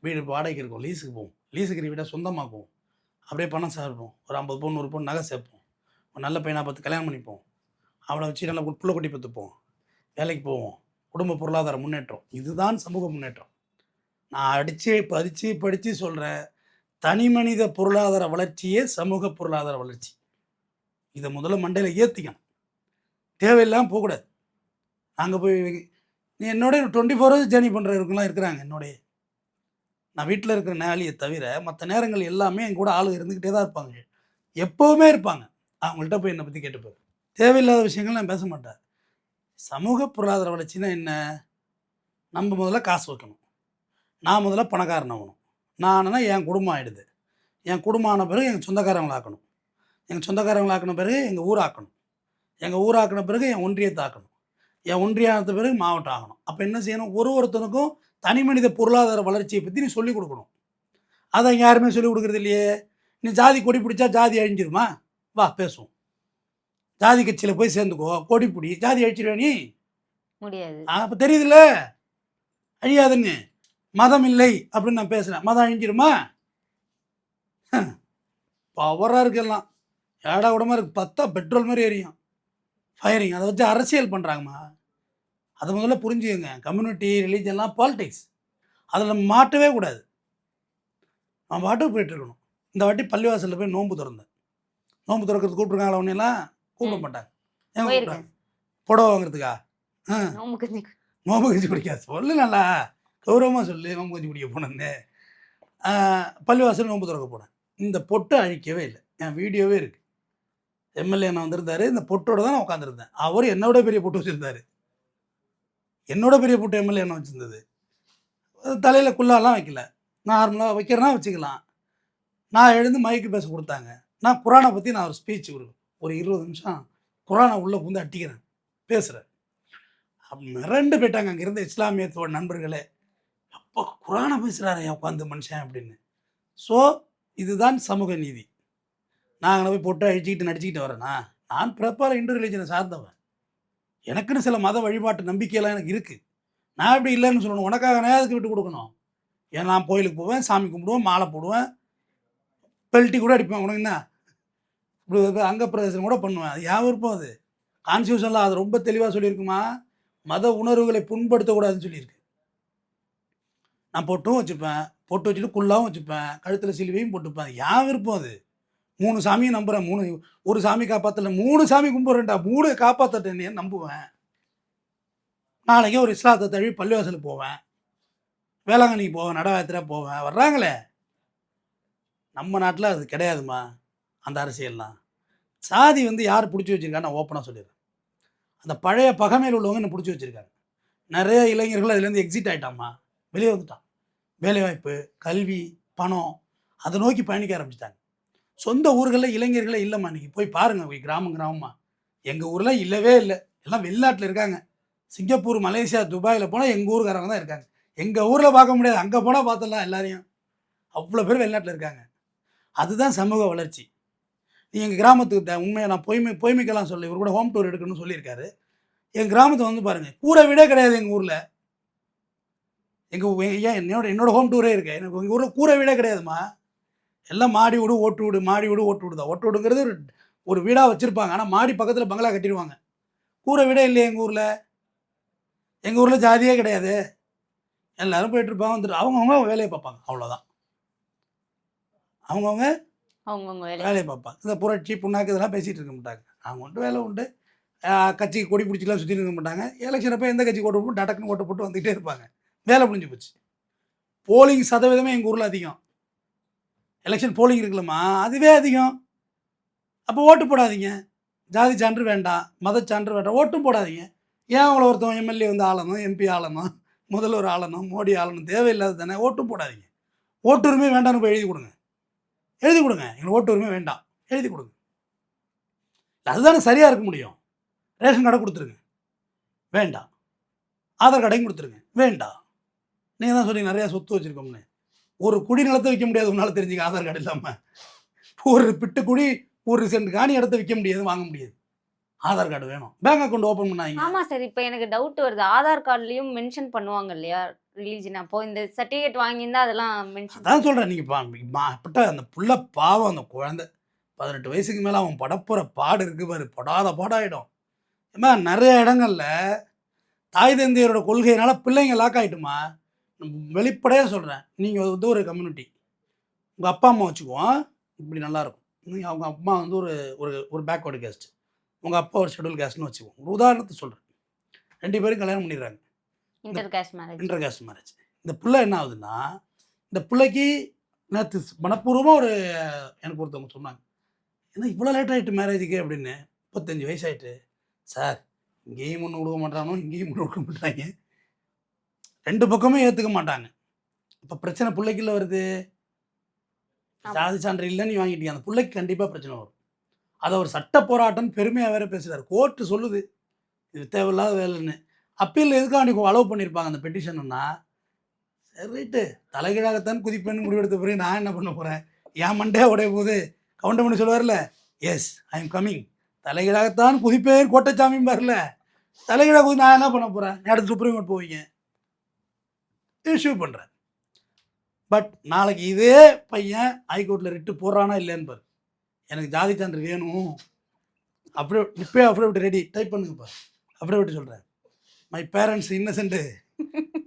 வீடு வாடகைக்கு இருக்கும், லீஸுக்கு போவோம், லீஸுக்கு வீட்டை சொந்தமாக்குவோம், அப்படியே பணம் சேர்ப்போம், ஒரு 50 பவுன் 100 பவுன் நகை சேர்ப்போம், ஒரு நல்ல பையனாக பார்த்து கல்யாணம் பண்ணிப்போம், அவளை வச்சு நல்லா புள்ள கொட்டி பார்த்துப்போம், வேலைக்கு போவோம், குடும்ப பொருளாதார முன்னேற்றம். இதுதான் சமூக முன்னேற்றம். நான் படித்து சொல்கிறேன். தனி மனித பொருளாதார வளர்ச்சியே சமூக பொருளாதார வளர்ச்சி. இதை முதல்ல மண்டையில் ஏற்றிக்கணும். தேவையில்லாமல் போகக்கூடாது. நாங்கள் போய் நீ என்னோட 24 ஹவர்ஸ் ஜேர்னி பண்ணுறவங்களாம் இருக்கிறாங்க என்னோடைய. நான் வீட்டில் இருக்கிற நேலியை தவிர மற்ற நேரங்கள் எல்லாமே என் கூட ஆளு இருந்துக்கிட்டே தான் இருப்பாங்க. எப்போவுமே இருப்பாங்க. அவங்கள்ட்ட போய் என்னை பற்றி கேட்டுப்பார். தேவையில்லாத விஷயங்கள் நான் பேச மாட்டேன். சமூக பொருளாதார வளர்ச்சினா என்ன? நம்ம முதல்ல காசு வைக்கணும். நான் முதல்ல பணக்காரன் ஆகணும். நானுன்னா என் குடும்பம் ஆகிடுது. என் குடும்பம் ஆன பிறகு எங்கள் சொந்தக்காரங்களை ஆக்கணும். எங்கள் சொந்தக்காரங்களை ஆக்கின பிறகு எங்கள் ஊர் ஆக்கணும். எங்கள் ஊர் ஆக்கின பிறகு என் ஒன்றியத்தை ஆக்கணும். என் ஒன்றியம் ஆகின பிறகு மாவட்டம் ஆகணும். அப்போ என்ன செய்யணும்? ஒருத்தனுக்கும் தனி மனித பொருளாதார வளர்ச்சியை பற்றி நீ சொல்லிக் கொடுக்கணும். அதை யாருமே சொல்லிக் கொடுக்குறது இல்லையே. நீ ஜாதி கொடி பிடிச்சா ஜாதி அழிஞ்சிருமா? வா பேசுவோம். ஜாதி கட்சியில் போய் சேர்ந்துக்கோ, கொடி பிடி, ஜாதி அழிச்சிருவா நீ? முடியாது. அப்போ தெரியுதுல்ல, அழியாதுன்னு. மதம் இல்லை அப்படின்னு நான் பேசுகிறேன், மதம் அழிஞ்சிருமா? பவராக இருக்கலாம், ஏடா கூடமா இருக்குது. பார்த்தா பெட்ரோல் மாதிரி எரியும், ஃபயரிங். அதை வச்சு அரசியல் பண்ணுறாங்கம்மா. அதை முதல்ல புரிஞ்சுக்கங்க. கம்யூனிட்டி, ரிலீஜன்லாம் பாலிடிக்ஸ். அதில் நம்ம மாட்டவே கூடாது. நான் பாட்டுக்கு போயிட்டுருக்கணும். இந்த வாட்டி பள்ளிவாசலில் போய் நோன்பு திறந்தேன். நோன்பு திறக்கிறது கூப்பிட்ருக்காங்களா? ஒன்றையெல்லாம் கூப்பிட மாட்டாங்க. ஏன் கூப்பிட்றாங்க? புடவை வாங்குறதுக்கா? நோம்பு கஞ்சி குடிக்காது சொல்லு, நல்லா கௌரவமாக சொல்லு. நோம்பு கஞ்சி குடிக்க போனேன்னு பள்ளிவாசல் நோம்பு திறக்க போனேன். இந்த பொட்டை அழிக்கவே இல்லை. என் வீடியோவே இருக்குது. எம்எல்ஏ நான் வந்திருந்தார். இந்த பொட்டோட தான் நான் உட்காந்துருந்தேன். அவர் என்னோட பெரிய பொட்டு வச்சுருந்தார். என்னோட பெரிய பொட்டு எம்எல்ஏ என்ன வச்சுருந்தது. தலையில் குள்ளாலாம் வைக்கல. நார்மலாக வைக்கிறேன்னா வச்சுக்கலாம். நான் எழுந்து மைக்கு பேச கொடுத்தாங்க. நான் குரானை பற்றி நான் ஒரு ஸ்பீச் ஒரு 20 நிமிஷம் குரானை உள்ளே புந்து அட்டிக்கிறேன், பேசுகிறேன். மிரண்டு போயிட்டாங்க அங்கே இருந்த இஸ்லாமியத்தோட நண்பர்களே. அப்போ குரானை பேசுகிறாரு உட்காந்து மனுஷன் அப்படின்னு. ஸோ இதுதான் சமூக நீதி. நான் போய் போட்டு அழிச்சிக்கிட்டு நடிச்சுக்கிட்டு வரேன்னா? நான் பிறப்பால் இந்து ரிலீஜனை சார்ந்தவன். எனக்குன்னு சில மத வழிபாட்டு நம்பிக்கையெல்லாம் எனக்கு இருக்குது. நான் எப்படி இல்லைன்னு சொல்லணும்? உனக்காக நான் அதுக்கு விட்டு கொடுக்கணும்? ஏன் நான் கோயிலுக்கு போவேன், சாமி கும்பிடுவேன், மாலை போடுவேன், பெல்ட்டி கூட அடிப்பேன். உனக்கு என்ன இப்படி அங்க பிரதேசம் கூட பண்ணுவேன். அது யான் விருப்பம். அது கான்ஸ்டியூஷனில் அது ரொம்ப தெளிவாக சொல்லியிருக்குமா, மத உணர்வுகளை புண்படுத்தக்கூடாதுன்னு சொல்லியிருக்கு. நான் பொட்டும் வச்சுப்பேன், பொட்டு வச்சுட்டு குல்லாவும் வச்சுப்பேன், கழுத்தில் சிலுவையும் போட்டுப்பேன். என் விருப்பம் அது. 3 சாமியும் நம்புகிறேன். ஒரு சாமி காப்பாற்றல, 3 சாமி கும்பிட்றேன்டா, 3 காப்பாற்றட்டேன்னு நம்புவேன். நாளைக்கு ஒரு இஸ்லாத்தை தழுவி பள்ளிவாசலுக்கு போவேன், வேளாங்கண்ணிக்கு போவேன், நடவாத்திரா போவேன். வர்றாங்களே, நம்ம நாட்டில் அது கிடையாதுமா அந்த அரசியல்லாம். சாதி யார் பிடிச்சி வச்சுருக்கான்னு நான் ஓப்பனாக சொல்லிடுறேன். அந்த பழைய பகைமையில் உள்ளவங்க என்ன பிடிச்சி வச்சுருக்காங்க. நிறைய இளைஞர்கள் அதுலேருந்து எக்ஸிட் ஆகிட்டாம்மா, வெளியே வந்துட்டான். வேலைவாய்ப்பு, கல்வி, பணம், அதை நோக்கி பயணிக்க ஆரம்பிச்சிட்டாங்க. சொந்த ஊர்களில் இளைஞர்களே இல்லைம்மா. இன்றைக்கி போய் பாருங்கள், போய் கிராமமாக. எங்கள் ஊரில் இல்லவே இல்லை, எல்லாம் வெளிநாட்டில் இருக்காங்க. சிங்கப்பூர், மலேசியா, துபாயில் போனால் எங்கள் ஊருக்காரங்க தான் இருக்காங்க. எங்கள் ஊரில் பார்க்க முடியாது, அங்கே போனால் பார்த்துடலாம் எல்லாரையும். அவ்வளோ பேர் வெளிநாட்டில் இருக்காங்க. அதுதான் சமூக வளர்ச்சி. நீ எங்கள் கிராமத்துக்கு உண்மையை நான் பொய்மைக்கெல்லாம் சொல்ல, இவர் கூட ஹோம் டூர் எடுக்கணும்னு சொல்லியிருக்காரு. எங்கள் கிராமத்தை பாருங்கள், கூரை வீடே கிடையாது எங்கள் ஊரில். ஏன் என்னோட ஹோம் டூரே இருக்கு, எனக்கு எங்கள் ஊரில் கூரை வீடே கிடையாதுமா. எல்லாம் மாடி வீடு, ஓட்டு வீடு, மாடி வீடு, ஓட்டு வீடு தான். ஓட்டு வீடுங்கிறது ஒரு வீடாக வச்சுருப்பாங்க, ஆனால் மாடி பக்கத்தில் பங்களா கட்டிடுவாங்க. கூரை வீடே இல்லையே எங்கள் ஊரில். எங்கள் ஊரில் ஜாதியே கிடையாது. எல்லோரும் போயிட்டுருப்பாங்க, வந்துட்டு அவங்கவுங்க வேலையை பார்ப்பாங்க, அவ்வளோதான். அவங்கவுங்க வேலையை பார்ப்பாங்க. இந்த புரட்சி புண்ணாக்கு இதெல்லாம் பேசிகிட்டு இருக்க மாட்டாங்க. அவங்க உண்டு வேலை உண்டு. கட்சிக்கு கொடி பிடிச்சிலாம் சுற்றிட்டு இருக்க மாட்டாங்க. எலெக்ஷன் அப்போ எந்த கட்சி ஓட்டு போட்டு டடக்குன்னு ஓட்டு போட்டு வந்துகிட்டே இருப்பாங்க. வேலை முடிஞ்சு போச்சு. போலிங் சதவீதமே எங்கள் ஊரில் அதிகம். எலெக்ஷன் போலிங் இருக்குல்லம்மா, அதுவே அதிகம். அப்போ ஓட்டு போடாதீங்க. ஜாதி சான்று வேண்டாம், மத சான்று வேண்டாம், ஓட்டும் போடாதீங்க. ஏன் அவங்கள ஒருத்தவன் எம்எல்ஏ ஆளணும், எம்பி ஆளணும், முதல்வர் ஆளணும், மோடி ஆளணும், தேவையில்லாத தானே. ஓட்டும் போடாதீங்க. ஓட்டுரிமை வேண்டாம்னு போய் எழுதி கொடுங்க. எங்களுக்கு ஓட்டுரிமை வேண்டாம், எழுதி கொடுங்க. அதுதானே சரியாக இருக்க முடியும். ரேஷன் கார்டை கொடுத்துருங்க, வேண்டாம். ஆதார் கார்டையும் கொடுத்துருங்க, வேண்டாம். நீங்கள் தான் சொன்னீங்க நிறையா சொத்து வச்சுருக்கோம்னு. ஒரு குடி நிலத்தை விற்க முடியாது உன்னால், தெரிஞ்சுக்க. ஆதார் கார்டு இல்லாமல் ஒரு பிட்டு குடி, ஒரு சென்ட் காணி இடத்த விற்க முடியாது, வாங்க முடியாது. ஆதார் கார்டு வேணும். பேங்க் அக்கௌண்ட் ஓப்பன் பண்ணாங்க. ஆமாம் சார், இப்போ எனக்கு டவுட் வருது. ஆதார் கார்டுலையும் மென்ஷன் பண்ணுவாங்க இல்லையா ரிலீஜன்? அப்போ இந்த சர்டிஃபிகேட் வாங்கியிருந்தா அதெல்லாம் மென்ஷன். அதான் சொல்கிறேன். நீங்கள் அந்த புள்ள பாவம், அந்த குழந்தை 18 வயசுக்கு மேலே அவன் படப்புற பாடு இருக்கு பாரு, படாத பாடாயிடும். ஏமா நிறைய இடங்கள்ல தாய் தந்தையரோட கொள்கையினால பிள்ளைங்க லாக் ஆகிட்டுமா. வெளிப்படையாக சொல்கிறேன். நீங்கள் ஒரு கம்யூனிட்டி, உங்கள் அப்பா அம்மா வச்சுக்குவோம், இப்படி நல்லாயிருக்கும். அவங்க அம்மா ஒரு ஒரு ஒரு பேக்வர்டு கேஸ்ட், உங்கள் அப்பா ஒரு ஷெட்யூல் கேஸ்ட்னு வச்சுக்குவோம். ஒரு உதாரணத்தை சொல்கிறேன். 2 பேரும் கல்யாணம் பண்ணிடுறாங்க, இன்டர் கேஸ்ட் மேரேஜ். இந்த பிள்ளை என்ன ஆகுதுன்னா, இந்த பிள்ளைக்கு நேற்று மனப்பூர்வமாக எனக்கு ஒருத்தவங்க சொன்னாங்க, ஏன்னா இவ்வளோ லேட் ஆகிட்டு மேரேஜுக்கு அப்படின்னு. 35 வயசாகிட்டு சார், இங்கேயும் ஒன்று கொடுக்க மாட்டானோ, இங்கேயும் ஒன்று கொடுக்க மாட்டாங்க, 2 பக்கமும் ஏற்றுக்க மாட்டாங்க. இப்போ பிரச்சனை பிள்ளைக்குள்ள வருது. ஜாதி சான்று இல்லைன்னு வாங்கிட்டீங்க, அந்த பிள்ளைக்கு கண்டிப்பாக பிரச்சனை வரும். அதை ஒரு சட்ட போராட்டம்னு பெருமையாக வேறு பேசுகிறார். கோர்ட்டு சொல்லுது இது தேவையில்லாத வேலைன்னு. அப்பீல் எதுக்காண்டி அலோவ் பண்ணியிருப்பாங்க அந்த பெட்டிஷன்னா. சரி ரைட்டு, தலைகீழாகத்தான் குதிப்பேன்னு முடிவெடுத்த பிறகு நான் என்ன பண்ண போகிறேன்? என் மண்டே உடைய போது கவுண்டர் பண்ணி சொல்லுவார்ல, எஸ் ஐ எம் கம்மிங், தலைகீழாகத்தான் குதிப்பேன் கோட்டைச்சாமியும் வரல, தலைகீழாக குதி நான் என்ன பண்ண போகிறேன்? அடுத்து சுப்ரீம் கோர்ட் போவீங்க, இஷ்யூ பண்ணுறேன். பட் நாளைக்கு இதே பையன் ஹைகோர்ட்டில் ரிட்டு போடுறானா இல்லைன்னு பாரு, எனக்கு ஜாதி சான்று வேணும், அப்படியே இப்போயே அஃபிடவிட் ரெடி, டைப் பண்ணுங்கப்பா, அஃபிடவிட் சொல்கிறேன். மை பேரண்ட்ஸ் இன்னசென்ட்டு,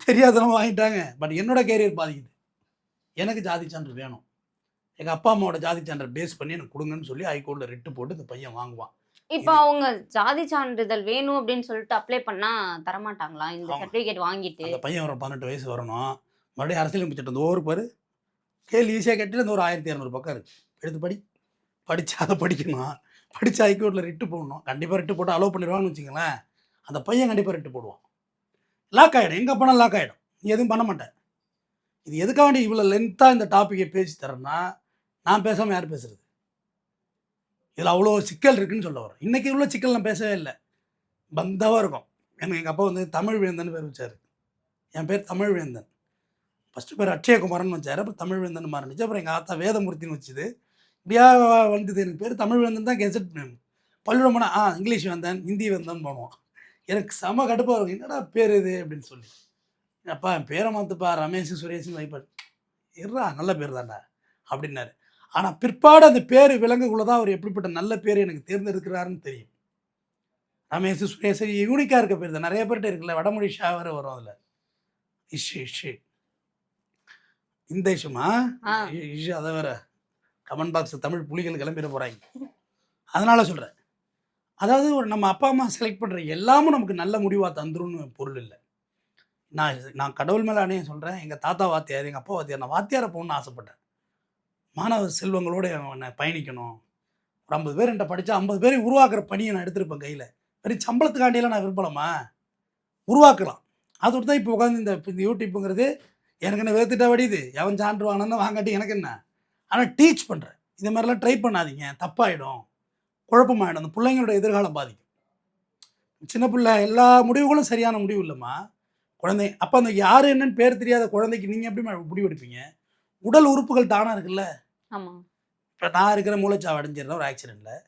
தெரியாதனமாக வாங்கிட்டாங்க, பட் என்னோட கேரியர் பாதிக்குது, எனக்கு ஜாதி சான்று வேணும், எங்கள் அப்பா அம்மாவோட ஜாதி சான்றை பேஸ் பண்ணி எனக்கு கொடுங்கன்னு சொல்லி ஹைகோர்ட்டில் ரிட்டு போட்டு இந்த பையன் வாங்குவான். இப்போ அவங்க ஜாதி சான்றிதழ் வேணும் அப்படின்னு சொல்லிட்டு அப்ளை பண்ணால் தரமாட்டாங்களா? இந்த சர்டிஃபிகேட் வாங்கிட்டு அந்த பையன் ஒரு 18 வயசு வரணும், மறுபடியும் அரசியலமைப்பு சட்டம் இந்த ஒரு பாரு கேள்வி ஈஸியாக கேட்டு இந்த ஒரு 1200 பக்கம் இருக்குது, எடுத்து படித்து அதை படிக்கணும், படித்து ஹைகோர்ட்டில் ரிட்டு போடணும். கண்டிப்பாக ரிட்டு போட்டு அலோவ் பண்ணிடுவான்னு வச்சுங்களேன், அந்த பையன் கண்டிப்பாக ரிட்டு போடுவான், லாக் ஆகிடும். எங்கே போனால் லாக் ஆகிடும், நீ எதுவும் பண்ண மாட்டேன். இது எதுக்காக வேண்டி இவ்வளோ லென்த்தாக இந்த டாப்பிக்கை பேசி தரேன்னா, நான் பேசாமல் யார் பேசுகிறது? இதில் அவ்வளோ சிக்கல் இருக்குதுன்னு சொல்ல வரேன். இன்றைக்கி உள்ள சிக்கல் நான் பேசவே இல்லை, பந்தாவாக இருக்கும். எனக்கு எங்கள் அப்பா தமிழ் வேந்தன் பேர் வச்சார். என் பேர் தமிழ் வேந்தன். ஃபஸ்ட்டு பேர் அட்சயகுமாரன் வச்சார், அப்புறம் தமிழ் வேந்தன் மாறினுச்சு. அப்புறம் எங்கள் ஆத்தா வேதமூர்த்தின்னு வச்சுது. இப்படியா வந்தது எனக்கு பேர் தமிழ் வேந்தன் தான் கெசட் நேம். பள்ளிக்கூடம் போனால் இங்கிலீஷ் வேந்தன், ஹிந்தி வேந்தன் போனோம். எனக்கு செம கடுப்பாக இருக்கும், என்னடா பேர் இது அப்படின்னு சொல்லி. அப்பா என் பேரை மாற்றுப்பா, ரமேஷ் சுரேஷன் வைப்பார், இருறா நல்ல பேர் தாண்டா அப்படின்னாரு. ஆனால் பிற்பாடு அந்த பேர் விலங்குக்குள்ளே தான் அவர் எப்படிப்பட்ட நல்ல பேர் எனக்கு தேர்ந்தெடுக்கிறாருன்னு தெரியும். ரமேஷ் சுரேஷ் யூனிக்காக இருக்க பேர் தான். நிறைய பேர்கிட்ட இருக்குல்ல, வடமொழி ஷா வேறு வரும் அதில். இஷு இந்த இஷுமா இஷு அதை வேற கமெண்ட் பாக்ஸ் தமிழ் புலிகள் கிளம்பிட போகிறாங்க. அதனால் சொல்கிறேன், அதாவது நம்ம அப்பா அம்மா செலக்ட் பண்ணுற எல்லாமும் நமக்கு நல்ல முடிவாக தந்துருன்னு பொருள் இல்லை. நான் கடவுள் மேலே அணைய சொல்கிறேன், எங்கள் தாத்தா வாத்தியார், எங்கள் அப்பா வாத்தியார், நான் வாத்தியாரை போகணுன்னு ஆசைப்பட்டேன். மாணவ செல்வங்களோடு அவனை பயணிக்கணும். ஒரு 50 பேர் என்கிட்ட படித்தா 50 பேரை உருவாக்குற பணியை நான் எடுத்திருப்பேன் கையில். வெறும் சம்பளத்துக்காண்டியெல்லாம் நான் விரும்பலாமா? உருவாக்கலாம். அதோடு தான் இப்போ உட்காந்து இந்த யூடியூப்புங்கிறது எனக்கு என்ன வேர்த்துட்டா வடியுது. எவன் சான்று வாங்கினா வாங்காட்டி எனக்கு என்ன. ஆனால் டீச் பண்ணுறேன், இந்த மாதிரிலாம் ட்ரை பண்ணாதீங்க, தப்பாயிடும், குழப்பமாயிடும், அந்த பிள்ளைங்களோட எதிர்காலம் பாதிக்கும். சின்ன பிள்ளை எல்லா முடிவுகளும் சரியான முடிவு இல்லைம்மா. குழந்தை அப்போ அந்த யார் என்னன்னு பேர் தெரியாத குழந்தைக்கு நீங்கள் எப்படி முடிவெடுப்பீங்க? உடல் உறுப்புகள் தானாக இருக்குல்ல. ஆமாம். இப்போ நான் இருக்கிற மூளைச்சாவு அடைஞ்சிருந்தேன் ஒரு ஆக்சிடெண்ட்டில்.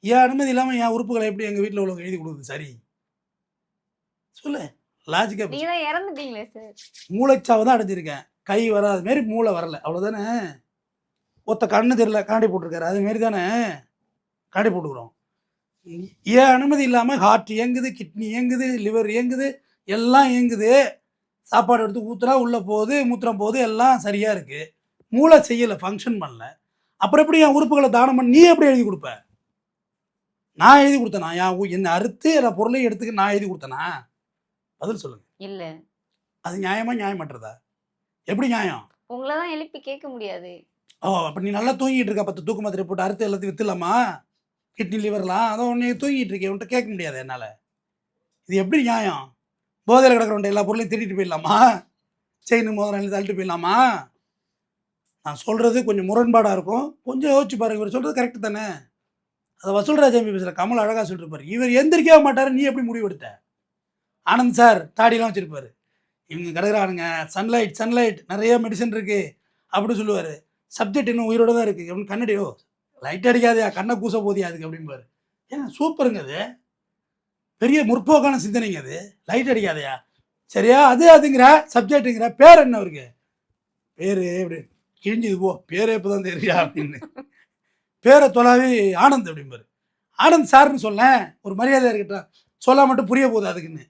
என் அனுமதி இல்லாமல் என் உறுப்புகளை எப்படி எங்கள் வீட்டில் உள்ளவங்க எழுதி கொடுக்குது? சரி சொல்லு, லாஜிக்காக. நீங்க தான் இறந்துட்டீங்களே சார். மூளைச்சாவு தான் அடைஞ்சிருக்கேன், கை வராது மாரி மூளை வரல, அவ்வளோதானே. ஒத்த கண்ணு தெரியல காண்டி போட்டிருக்காரு, அதுமாரி தானே காண்டி போட்டுக்கிறோம். ஏன் அனுமதி இல்லாமல் ஹார்ட் இயங்குது, கிட்னி இயங்குது, லிவர் இயங்குது, எல்லாம் இயங்குது. சாப்பாடு எடுத்து ஊற்றுனா உள்ளே போகுது, மூத்திரம் போகுது, எல்லாம் சரியாக இருக்குது. மூளை செய்யலை, ஃபங்க்ஷன் பண்ணல. அப்புறம் எப்படி என் உறுப்புகளை தானம் பண்ண நீ எப்படி எழுதி கொடுப்ப? நான் எழுதி கொடுத்தேனா? என்னை அறுத்து நான் பொருளையும் எடுத்துக்க நான் எழுதி கொடுத்தேனா? பதில் சொல்லுங்க. இல்லை. அது நியாயமா நியாயமற்றதா? எப்படி நியாயம்? உங்களை தான் எழுப்பி கேட்க முடியாது. அப்போ நீ நல்லா தூங்கிட்டு இருக்க, 10 தூக்கு மாத்திரை போட்டு அறுத்து எல்லாத்தையும் வித்துலாமா? கிட்னி லிவர்லாம் அதான் உன்னை தூங்கிட்டு இருக்கேன், உன்ட்ட கேட்க முடியாது என்னால். இது எப்படி நியாயம்? போதையில் கிடக்கிறவன்ட்ட எல்லா பொருளையும் திருடிட்டு போயிடலாமா? செயின் மோதிரம் எழுதி தள்ளிட்டு போயிடலாமா? நான் சொல்கிறது கொஞ்சம் முரண்பாடாக இருக்கும், கொஞ்சம் யோசிச்சு பாருங்க. இவர் சொல்கிறது கரெக்டு தானே? அதை வசூல்ராஜ் எம்பி பேசுகிற கமல் அழகாக சொல்லிட்டு இருப்பார். இவர் எந்திரிக்கவே மாட்டார், நீ எப்படி முடிவு எடுத்த? ஆனந்த் சார் தாடிலாம் வச்சுருப்பார். இவங்க கிடக்குறானுங்க, சன்லைட் நிறைய மெடிசன் இருக்குது அப்படின்னு சொல்லுவார். சப்ஜெக்ட் இன்னும் உயிரோடு தான் இருக்குது அப்படின்னு கண்ணடியோ லைட் அடிக்காதையா, கண்ணை கூச போதியா அதுக்கு அப்படின்பாரு. ஏன் சூப்பருங்க, அது பெரிய முற்போக்கான சிந்தனைங்க, அது லைட் அடிக்காதையா. சரியா? அதுங்கிற சப்ஜெக்ட்டுங்கிற பேர் என்ன அவருக்கு? பேர் எப்படி கிழிஞ்சுது போ, பேரே இப்போ தான் தெரியா அப்படின்னு பேரை தொலாவி ஆனந்த் அப்படிம்பாரு. ஆனந்த் சார்னு சொல்ல ஒரு மரியாதை இருக்கட்டும், சொல்ல மட்டும் புரிய போகுது அதுக்குன்னு.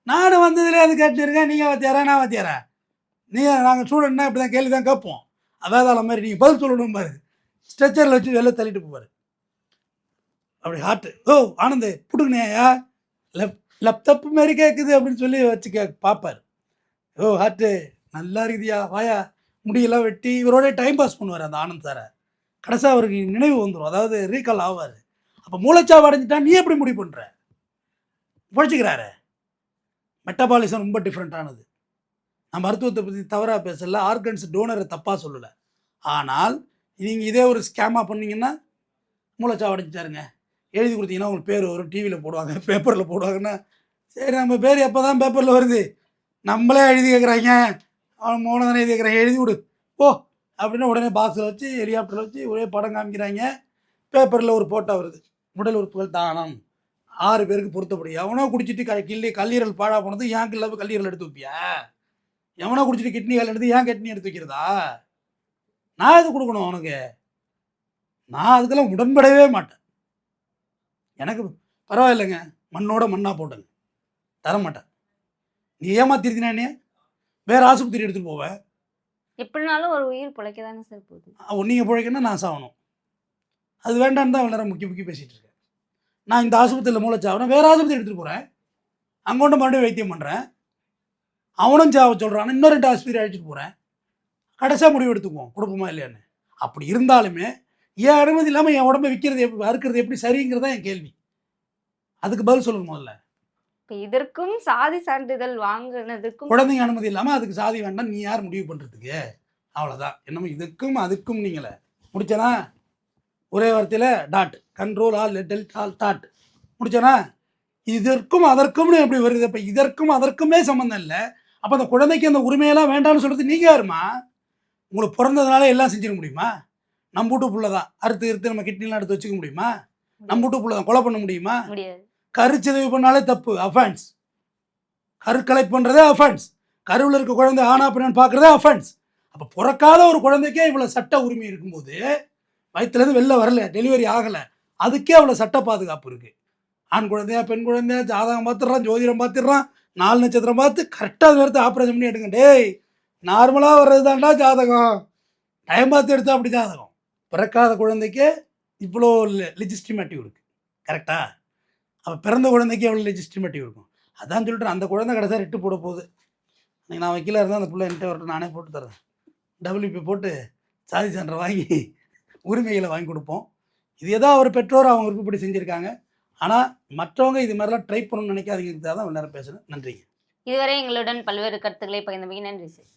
நானும் வந்ததுலேயே அது கேட்டுருக்கேன், நீங்கள் வாத்தியாரா நான் வாத்தியாரா? நாங்கள் ஸ்டூடெண்ட்னா இப்படி தான் கேள்வி தான் கேட்போம். அதாவது மாதிரி நீங்கள் பதில் சொல்லணும் பாரு. ஸ்ட்ரெச்சரில் வச்சு வெளில தள்ளிட்டு போவார். அப்படி ஹார்ட்டு ஆனந்த் புடுங்கணையா லெப்தப்பு மாரி கேட்குது அப்படின்னு சொல்லி வச்சு பார்ப்பார். ஹார்ட்டு நல்லா இருக்குதியா, வாயா, முடியெல்லாம் வெட்டி இவரோட டைம் பாஸ் பண்ணுவார் அந்த ஆனந்த் சாரை. கடைசியாக அவருக்கு நினைவு வந்துடும், அதாவது ரீகால் ஆவார். அப்போ மூளைச்சாவு அடைஞ்சிட்டா நீ எப்படி முடிவு பண்ணுற? பொழைச்சிக்கிறாரு. மெட்டபாலிசம் ரொம்ப டிஃப்ரெண்ட்டானது. நான் மருத்துவத்தை பற்றி தவறாக பேசல, ஆர்கன்ஸ் டோனரை தப்பாக சொல்லலை. ஆனால் நீங்கள் இதே ஒரு ஸ்கேமாக பண்ணிங்கன்னா மூளைச்சாவு அடைஞ்சிட்டாருங்க எழுதி கொடுத்தீங்கன்னா உங்களுக்கு பேர் வரும், டிவியில் போடுவாங்க, பேப்பரில் போடுவாங்கன்னா சரி நம்ம பேர் எப்போ தான் பேப்பரில் வருது, நம்மளே எழுதி கேட்குறாங்க, அவன் மோனை தானே எழுதி கேட்குறாங்க, எழுதி விடு ஓ அப்படின்னா உடனே பாக்ஸில் வச்சு ஹெலிகாப்டரில் வச்சு ஒரே படம் காமிக்கிறாங்க. பேப்பரில் ஒரு ஃபோட்டோ வருது, உடல் உறுப்புகள் தானம் 6 பேருக்கு பொருத்தப்படி. எவனோ குடிச்சிட்டு கல்லீரல் பாழா போனது ஏன் கல்லீரல் எடுத்து வைப்பியா? எவனோ குடிச்சிட்டு கிட்னி எடுத்து ஏன் கிட்னி எடுத்து வைக்கிறதா? நான் எது கொடுக்கணும் அவனுக்கு? நான் அதுக்கெல்லாம் உடன்படவே மாட்டேன். எனக்கு பரவாயில்லைங்க, மண்ணோட மண்ணாக போட்டுங்க, தரமாட்டேன். நீ ஏமாத்திருந்தீனா என்ன வேறு ஆஸ்பத்திரி எடுத்துகிட்டு போவேன். எப்படினாலும் ஒரு உயிர் பிழைக்க தானே சார் போகுது. நீங்கள் பிழைக்கணும்னா நான் சாகணும், அது வேண்டான்னு தான் நேரம் முக்கி பேசிகிட்டு இருக்கேன். நான் இந்த ஆஸ்பத்திரியில் மூளைச்சாவணும், வேறு ஆஸ்பத்திரி எடுத்துகிட்டு போகிறேன், அங்கே கொண்டு மறுபடியும் வைத்தியம் பண்ணுறேன், அவனும் சாவ சொல்கிறான், இன்னும் 2 ஆஸ்பத்திரி அழைச்சிட்டு போகிறேன். கடைசியாக முடிவு எடுத்துக்குவோம் கொடுப்போமா இல்லையான்னு. அப்படி இருந்தாலுமே என் அனுமதி இல்லாமல் என் உடம்பை விற்கிறது அறுக்கிறது எப்படி சரிங்கிறதா என் கேள்வி. அதுக்கு பதில் சொல்லணும் முதல்ல. இப்போ இதற்கும் சாதி சான்றிதழ் வாங்கினதுக்கும் குழந்தைங்க அனுமதி இல்லாமல் அதுக்கு சாதி வேண்டாம், நீ யார் முடிவு பண்ணுறதுக்கு? அவ்வளோதான். என்னமோ இதுக்கும் அதுக்கும் நீங்களே முடிச்சனா ஒரே வார்த்தையில் that control alt delete all that முடிச்சனா. இதற்கும் அதற்கும்னு எப்படி வருது? இப்போ இதற்கும் அதற்குமே சம்மந்தம் இல்லை. அப்போ அந்த குழந்தைக்கு அந்த உரிமையெல்லாம் வேண்டாம்னு சொல்கிறது நீங்கள் யாருமா? உங்களுக்கு பிறந்ததுனால எல்லாம் செஞ்சிட முடியுமா? நம்ம வீட்டு புள்ள தான் அறுத்து நம்ம கிட்னிலாம் எடுத்து வச்சுக்க முடியுமா? நம்ம வீட்டு புள்ள தான் கொலை பண்ண முடியுமா? முடியாது. கருச்சிதவி பண்ணாலே தப்பு, அஃபென்ஸ். கருக்கலை பண்ணுறதே அஃபென்ஸ். கருவில் இருக்க குழந்தை ஆனா பின்னான்னு பார்க்குறதே அஃபென்ஸ். அப்போ பிறக்காத ஒரு குழந்தைக்கே இவ்வளோ சட்ட உரிமை இருக்கும்போது, வயிற்றுலேருந்து வெளில வரல, டெலிவரி ஆகலை, அதுக்கே அவ்வளோ சட்ட பாதுகாப்பு இருக்குது. ஆண் குழந்தையா பெண் குழந்தையா ஜாதகம் பார்த்துடுறான், ஜோதிடம் பார்த்துடுறான், 4 நட்சத்திரம் பார்த்து கரெக்டாக நேரத்தை ஆப்ரேஷன் பண்ணி எடுங்க. டேய், நார்மலாக வர்றது தான்டா ஜாதகம், டைம் பார்த்து எடுத்தா அப்படி ஜாதகம். பிறக்காத குழந்தைக்கு இவ்வளோ லெஜிஸ்டிமேட்டிவ் இருக்குது, கரெக்டா? அப்போ பிறந்த குழந்தைக்கு எவ்வளோ லெஜிஸ்டிமேட்டிவ் இருக்கும். அதான் சொல்லிட்டு அந்த குழந்தை கடைசியாக ரெட்டு போட போகுது. அன்றைக்கி நான் வக்கீலாக இருந்தால் அந்த பிள்ளை என்கிட்ட வரட்டும், நானே போட்டு தரேன். WP போட்டு சாதி சான்றை வாங்கி உரிமைகளை வாங்கி கொடுப்போம். இது ஏதோ அவர் பெற்றோர் அவங்க விருப்பப்படி செஞ்சுருக்காங்க. ஆனால் மற்றவங்க இது மாதிரிலாம் ட்ரை பண்ணணும்னு நினைக்காதீங்க தான் நேரம் பேசுகிறேன். நன்றிங்க. இதுவரை எங்களுடன் பல்வேறு கருத்துக்களை பகிர்ந்தமைக்கு நன்றி சார்.